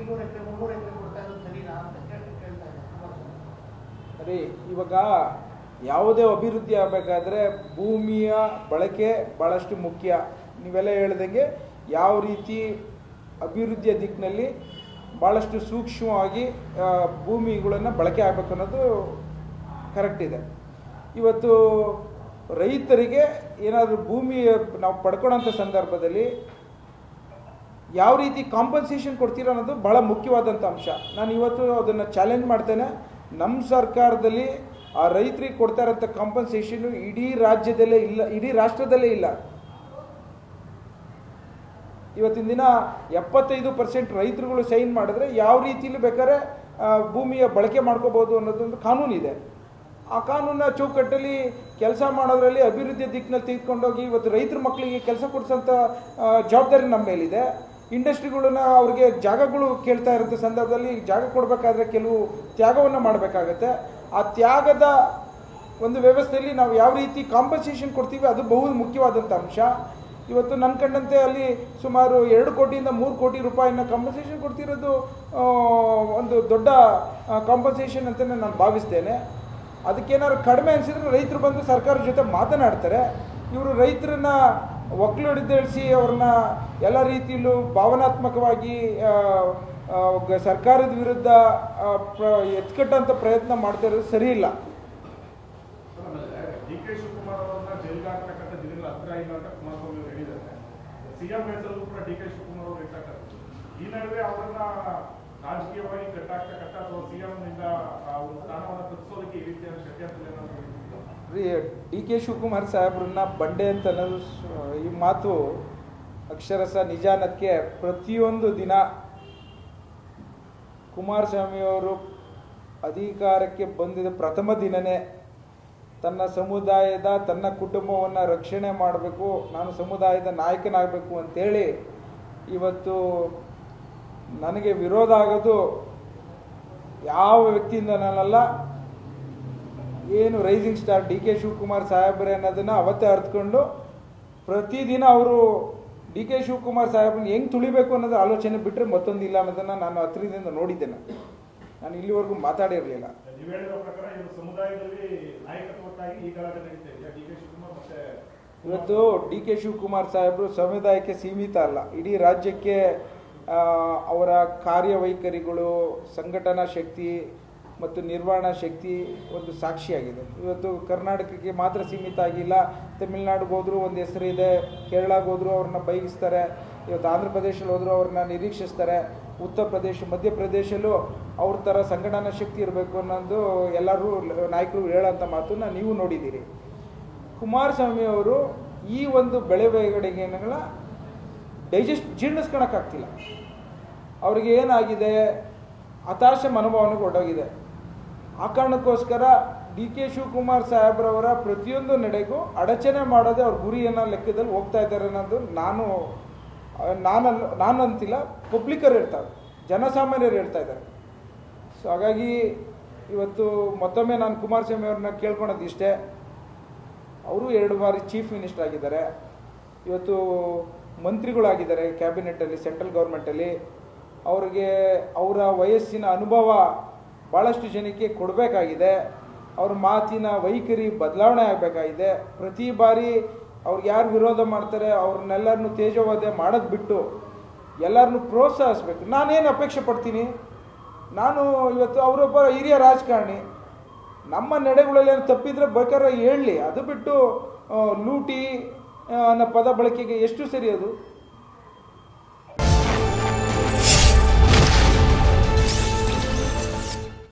200 ಎಕರೆ 300 ಎಕರೆ ಕೊಡ್ತಾ ಇರೋದು ಸರಿನಾ ಅಂತ ಕೇಳ್ತಾ ಇದ್ದಾರೆ. ಸರಿ, ಇವಾಗ ಯಾವುದೇ ಅಭಿವೃದ್ಧಿ ಆಗಬೇಕಾದ್ರೆ ಭೂಮಿಯ ಬಳಕೆ ಭಾಳಷ್ಟು ಮುಖ್ಯ. ನೀವೆಲ್ಲ ಹೇಳ್ದಂಗೆ ಯಾವ ರೀತಿ ಅಭಿವೃದ್ಧಿಯ ದಿಕ್ಕಿನಲ್ಲಿ ಭಾಳಷ್ಟು ಸೂಕ್ಷ್ಮವಾಗಿ ಭೂಮಿಗಳನ್ನು ಬಳಕೆ ಆಗಬೇಕು ಅನ್ನೋದು ಕರೆಕ್ಟ್ ಇದೆ. ಇವತ್ತು ರೈತರಿಗೆ ಏನಾದರೂ ಭೂಮಿ ನಾವು ಪಡ್ಕೊಳ್ಳೋಂಥ ಸಂದರ್ಭದಲ್ಲಿ ಯಾವ ರೀತಿ ಕಾಂಪನ್ಸೇಷನ್ ಕೊಡ್ತೀರ ಅನ್ನೋದು ಭಾಳ ಮುಖ್ಯವಾದಂಥ ಅಂಶ. ನಾನು ಇವತ್ತು ಅದನ್ನು ಚಾಲೆಂಜ್ ಮಾಡ್ತೇನೆ. ನಮ್ಮ ಸರ್ಕಾರದಲ್ಲಿ ಆ ರೈತರಿಗೆ ಕೊಡ್ತಾ ಇರೋಂಥ ಕಾಂಪನ್ಸೇಷನ್ನು ಇಡೀ ರಾಜ್ಯದಲ್ಲೇ ಇಲ್ಲ, ಇಡೀ ರಾಷ್ಟ್ರದಲ್ಲೇ ಇಲ್ಲ. ಇವತ್ತಿನ ದಿನ 75% ರೈತರುಗಳು ಸೈನ್ ಮಾಡಿದ್ರೆ ಯಾವ ರೀತಿಯಲ್ಲಿ ಬೇಕಾದ್ರೆ ಭೂಮಿಯ ಬಳಕೆ ಮಾಡ್ಕೋಬೋದು ಅನ್ನೋದೊಂದು ಕಾನೂನಿದೆ. ಆ ಕಾನೂನಿನ ಚೌಕಟ್ಟಲ್ಲಿ ಕೆಲಸ ಮಾಡೋದ್ರಲ್ಲಿ ಅಭಿವೃದ್ಧಿಯ ದಿಕ್ಕಿನಲ್ಲಿ ತೆಗೆದುಕೊಂಡೋಗಿ ಇವತ್ತು ರೈತರ ಮಕ್ಕಳಿಗೆ ಕೆಲಸ ಕೊಡಿಸೋಂಥ ಜವಾಬ್ದಾರಿ ನಮ್ಮ ಮೇಲಿದೆ. ಇಂಡಸ್ಟ್ರಿಗಳನ್ನ ಅವ್ರಿಗೆ ಜಾಗಗಳು ಕೇಳ್ತಾ ಇರೋಂಥ ಸಂದರ್ಭದಲ್ಲಿ ಜಾಗ ಕೊಡಬೇಕಾದ್ರೆ ಕೆಲವು ತ್ಯಾಗವನ್ನು ಮಾಡಬೇಕಾಗತ್ತೆ. ಆ ತ್ಯಾಗದ ಒಂದು ವ್ಯವಸ್ಥೆಯಲ್ಲಿ ನಾವು ಯಾವ ರೀತಿ ಕಾಂಪನ್ಸೇಷನ್ ಕೊಡ್ತೀವಿ ಅದು ಬಹು ಮುಖ್ಯವಾದಂಥ ಅಂಶ. ಇವತ್ತು ನನ್ನ ಕಂಡಂತೆ ಅಲ್ಲಿ ಸುಮಾರು 2 ಕೋಟಿಯಿಂದ 3 ಕೋಟಿ ರೂಪಾಯಿನ ಕಾಂಪನ್ಸೇಷನ್ ಕೊಡ್ತಿರೋದು ಒಂದು ದೊಡ್ಡ ಕಾಂಪನ್ಸೇಷನ್ ಅಂತಲೇ ನಾನು ಭಾವಿಸ್ತೇನೆ. ಅದಕ್ಕೇನಾದ್ರು ಕಡಿಮೆ ಅನಿಸಿದ್ರೆ ರೈತರು ಬಂದು ಸರ್ಕಾರದ ಜೊತೆ ಮಾತನಾಡ್ತಾರೆ. ಇವರು ರೈತರನ್ನ ಒಕ್ಕಲುಡಿದೇಳಿಸಿ ಅವ್ರನ್ನ ಎಲ್ಲ ರೀತಿಯಲ್ಲೂ ಭಾವನಾತ್ಮಕವಾಗಿ ಸರ್ಕಾರದ ವಿರುದ್ಧ ಎತ್ಕಟ್ಟಂಥ ಪ್ರಯತ್ನ ಮಾಡ್ತಾ ಇರೋದು ಸರಿ ಇಲ್ಲ. ಡಿ.ಕೆ. ಶಿವಕುಮಾರ್ ಅವರನ್ನ ಜೈಲಿಗೆ ಹಾಕತಕ್ಕಂಥ ದಿನಗಳ ಹತ್ತಿರ ಇಲ್ಲ ಅಂತ ಕುಮಾರಸ್ವಾಮಿ ಅವರು ಹೇಳಿದ್ದಾರೆ. ಸಿಎಂ ಹೆಸರಲ್ಲೂ ಕೂಡ ಡಿ.ಕೆ. ಶಿವಕುಮಾರ್ ಅವರು ಇರ್ತಕ್ಕಂಥ ಈ ನಡುವೆ ಅವರನ್ನ ರಾಜಕೀಯವಾಗಿ ಕಟ್ಟಾಗ್ತಕ್ಕಂಥ ಅಥವಾ ಸಿಎಂ ನಿಂದ ಒಂದು ಸ್ಥಾನವನ್ನು ತಪ್ಪಿಸೋದಕ್ಕೆ ಈ ರೀತಿಯ ಷಡ್ಯಂತ್ರ ಡಿ.ಕೆ. ಶಿವಕುಮಾರ್ ಸಾಹೇಬ್ರನ್ನ ಬಂಡೆ ಅಂತ ಅನ್ನೋದು ಈ ಮಾತು ಅಕ್ಷರಶಃ ನಿಜ ಅನ್ನೋದಕ್ಕೆ ಪ್ರತಿಯೊಂದು ದಿನ ಕುಮಾರಸ್ವಾಮಿಯವರು ಅಧಿಕಾರಕ್ಕೆ ಬಂದಿದ್ದ ಪ್ರಥಮ ದಿನವೇ ತನ್ನ ಸಮುದಾಯದ ತನ್ನ ಕುಟುಂಬವನ್ನು ರಕ್ಷಣೆ ಮಾಡಬೇಕು, ನಾನು ಸಮುದಾಯದ ನಾಯಕನಾಗಬೇಕು ಅಂತೇಳಿ ಇವತ್ತು ನನಗೆ ವಿರೋಧ ಆಗೋದು ಯಾವ ವ್ಯಕ್ತಿಯಿಂದ ನಾನಲ್ಲ, ಏನು ರೈಸಿಂಗ್ ಸ್ಟಾರ್ ಡಿ.ಕೆ. ಶಿವಕುಮಾರ್ ಸಾಹೇಬ್ರೆ ಅನ್ನೋದನ್ನು ಅವತ್ತೇ ಅರ್ಥಕೊಂಡು ಪ್ರತಿದಿನ ಅವರು ಡಿ.ಕೆ. ಶಿವಕುಮಾರ್ ಸಾಹೇಬ್ರನ್ನ ಹೆಂಗೆ ತುಳಿಬೇಕು ಅನ್ನೋದು ಆಲೋಚನೆ ಬಿಟ್ಟರೆ ಮತ್ತೊಂದಿಲ್ಲ ಅನ್ನೋದನ್ನು ನಾನು ಹತ್ತಿರದಿಂದ ನೋಡಿದ್ದೇನೆ. ನಾನು ಇಲ್ಲಿವರೆಗೂ ಮಾತಾಡಿರಲಿಲ್ಲ. ನೀವು ಹೇಳಿರೋ ಪ್ರಕಾರ ಇವರು ಸಮುದಾಯದಲ್ಲಿ ನಾಯಕತ್ವಕ್ಕಾಗಿ ಈ ಗಲಾಟೆ ನಡೀತಾ ಇದೆ. ಡಿ.ಕೆ. ಶಿವಕುಮಾರ್ ಮತ್ತೆ ಇವತ್ತು ಡಿ.ಕೆ. ಶಿವಕುಮಾರ್ ಸಾಹೇಬರು ಸಮುದಾಯಕ್ಕೆ ಸೀಮಿತ ಅಲ್ಲ, ಇಡೀ ರಾಜ್ಯಕ್ಕೆ ಅವರ ಕಾರ್ಯವೈಖರಿಗಳು, ಸಂಘಟನಾ ಶಕ್ತಿ ಮತ್ತು ನಿರ್ವಹಣಾ ಶಕ್ತಿ ಒಂದು ಸಾಕ್ಷಿಯಾಗಿದೆ. ಇವತ್ತು ಕರ್ನಾಟಕಕ್ಕೆ ಮಾತ್ರ ಸೀಮಿತ ಆಗಿಲ್ಲ, ತಮಿಳ್ನಾಡಿಗೆ ಹೋದರೂ ಒಂದು ಹೆಸರಿದೆ, ಕೇರಳಕ್ಕೆ ಹೋದರೂ ಅವ್ರನ್ನ ಬೈಗಿಸ್ತಾರೆ, ಇವತ್ತು ಆಂಧ್ರ ಪ್ರದೇಶಲ್ಲಿ ಹೋದರೂ ಅವ್ರನ್ನ ನಿರೀಕ್ಷಿಸ್ತಾರೆ, ಉತ್ತರ ಪ್ರದೇಶ ಮಧ್ಯಪ್ರದೇಶಲ್ಲೂ ಅವ್ರ ಥರ ಸಂಘಟನಾ ಶಕ್ತಿ ಇರಬೇಕು ಅನ್ನೋದು ಎಲ್ಲರೂ ನಾಯಕರು ಹೇಳೋಂಥ ಮಾತನ್ನು ನೀವು ನೋಡಿದ್ದೀರಿ. ಕುಮಾರಸ್ವಾಮಿ ಅವರು ಈ ಒಂದು ಬೆಳವಣಿಗೆಗಳ ಜೀರ್ಣಿಸ್ಕೊಳಕ್ಕಾಗ್ತಿಲ್ಲ. ಅವ್ರಿಗೆ ಏನಾಗಿದೆ, ಹತಾಶ ಮನೋಭಾವನೆಗೆ ಹೊರಟೋಗಿದೆ. ಆ ಕಾರಣಕ್ಕೋಸ್ಕರ ಡಿ.ಕೆ. ಶಿವಕುಮಾರ್ ಸಾಹೇಬ್ರವರ ಪ್ರತಿಯೊಂದು ನಡೆಗೂ ಅಡಚಣೆ ಮಾಡೋದೇ ಅವ್ರ ಗುರಿಯನ್ನು ಲೆಕ್ಕದಲ್ಲಿ ಹೋಗ್ತಾ ಇದ್ದಾರೆ ಅನ್ನೋದು ನಾನು ಅಂತಿಲ್ಲ, ಪಬ್ಲಿಕರು ಹೇಳ್ತಾರೆ, ಜನಸಾಮಾನ್ಯರು ಹೇಳ್ತಾ ಇದ್ದಾರೆ. ಸೊ ಹಾಗಾಗಿ ಇವತ್ತು ಮತ್ತೊಮ್ಮೆ ನಾನು ಕುಮಾರಸ್ವಾಮಿ ಅವ್ರನ್ನ ಕೇಳ್ಕೊಳೋದು ಇಷ್ಟೇ. ಅವರು 2 ಬಾರಿ ಚೀಫ್ ಮಿನಿಸ್ಟರ್ ಆಗಿದ್ದಾರೆ, ಇವತ್ತು ಮಂತ್ರಿಗಳಾಗಿದ್ದಾರೆ ಕ್ಯಾಬಿನೆಟ್ಟಲ್ಲಿ, ಸೆಂಟ್ರಲ್ ಗೌರ್ಮೆಂಟಲ್ಲಿ. ಅವ್ರಿಗೆ ಅವರ ವಯಸ್ಸಿನ ಅನುಭವ ಭಾಳಷ್ಟು ಜನಕ್ಕೆ ಕೊಡಬೇಕಾಗಿದೆ. ಅವ್ರ ಮಾತಿನ ವೈಖರಿ ಬದಲಾವಣೆ ಆಗಬೇಕಾಗಿದೆ. ಪ್ರತಿ ಬಾರಿ ಅವ್ರಿಗೆ ಯಾರು ವಿರೋಧ ಮಾಡ್ತಾರೆ ಅವ್ರನ್ನೆಲ್ಲರನ್ನೂ ತೇಜೋವಧೆ ಮಾಡೋದು ಬಿಟ್ಟು ಎಲ್ಲರನ್ನೂ ಪ್ರೋತ್ಸಾಹಿಸ್ಬೇಕು. ನಾನೇನು ಅಪೇಕ್ಷೆ ಪಡ್ತೀನಿ, ನಾನು ಇವತ್ತು ಅವರೊಬ್ಬ ಹಿರಿಯ ರಾಜಕಾರಣಿ, ನಮ್ಮ ನಡೆಗಳಲ್ಲಿ ಏನು ತಪ್ಪಿದ್ರೆ ಬೇಕಾದ್ರೆ ಹೇಳಲಿ, ಅದು ಬಿಟ್ಟು ಲೂಟಿ ಅನ್ನೋ ಪದ ಬಳಕೆಗೆ ಎಷ್ಟು ಸರಿ ಅದು?